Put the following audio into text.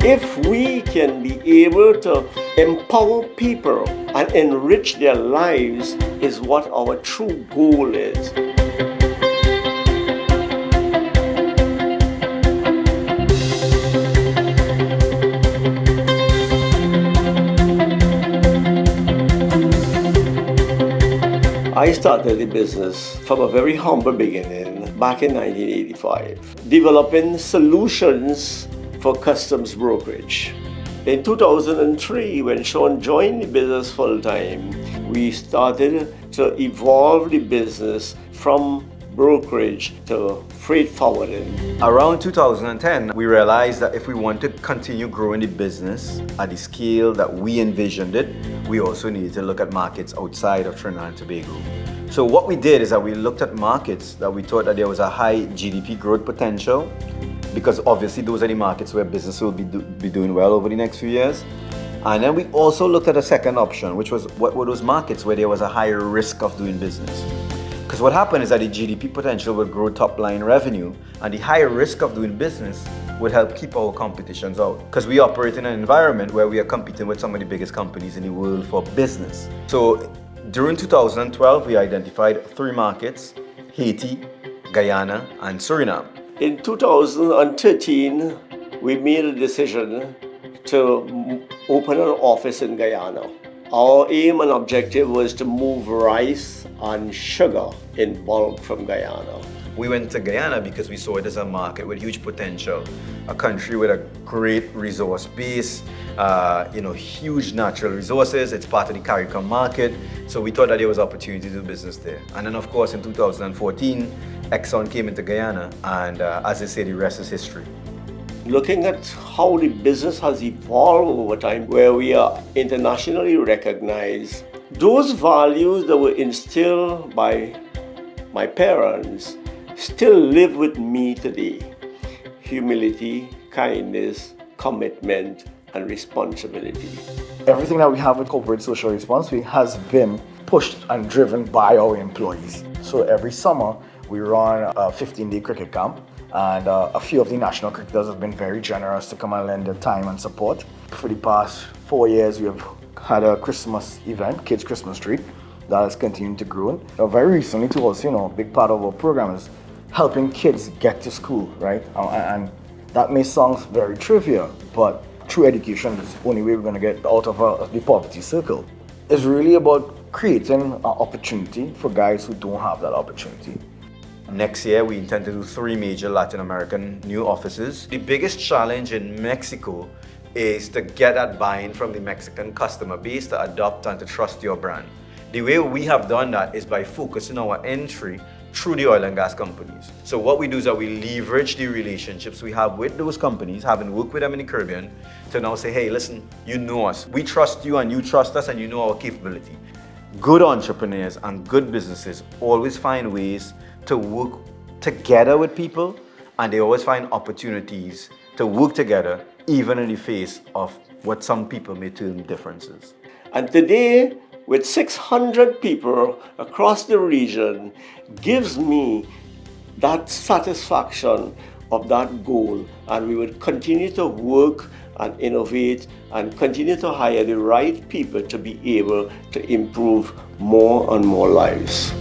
If we can be able to empower people and enrich their lives is what our true goal is. I started the business from a very humble beginning back in 1985, developing solutions for customs brokerage. In 2003, when Shaun joined the business full-time, we started to evolve the business from brokerage to freight forwarding. Around 2010, we realized that if we want to continue growing the business at the scale that we envisioned it, we also needed to look at markets outside of Trinidad and Tobago. So what we did is that we looked at markets that we thought that there was a high GDP growth potential, because obviously those are the markets where business will be doing well over the next few years. And then we also looked at a second option, which was what were those markets where there was a higher risk of doing business. Because what happened is that the GDP potential would grow top line revenue, and the higher risk of doing business would help keep our competitions out. Because we operate in an environment where we are competing with some of the biggest companies in the world for business. So during 2012, we identified 3 markets: Haiti, Guyana, and Suriname. In 2013, we made a decision to open an office in Guyana. Our aim and objective was to move rice and sugar in bulk from Guyana. We went to Guyana because we saw it as a market with huge potential, a country with a great resource base, huge natural resources. It's part of the CARICOM market, so we thought that there was opportunity to do business there. And then, of course, in 2014, Exxon came into Guyana, and as they say, the rest is history. Looking at how the business has evolved over time, where we are internationally recognized, those values that were instilled by my parents still live with me today. Humility, kindness, commitment, and responsibility. Everything that we have with corporate social responsibility has been pushed and driven by our employees. So every summer, we run a 15-day cricket camp, and a few of the national cricketers have been very generous to come and lend their time and support. For the past 4 years, we have had a Christmas event, Kids Christmas Tree, that has continued to grow. Very recently to us, a big part of our program is helping kids get to school, right? And that may sound very trivial, but through education is the only way we're going to get out of the poverty circle. It's really about creating an opportunity for guys who don't have that opportunity. Next year, we intend to do 3 major Latin American new offices. The biggest challenge in Mexico is to get that buy-in from the Mexican customer base to adopt and to trust your brand. The way we have done that is by focusing our entry through the oil and gas companies. So what we do is that we leverage the relationships we have with those companies, having worked with them in the Caribbean, to now say, hey, listen, you know us. We trust you and you trust us and you know our capability. Good entrepreneurs and good businesses always find ways to work together with people, and they always find opportunities to work together even in the face of what some people may term differences. And today, with 600 people across the region, gives me that satisfaction of that goal, and we would continue to work and innovate and continue to hire the right people to be able to improve more and more lives.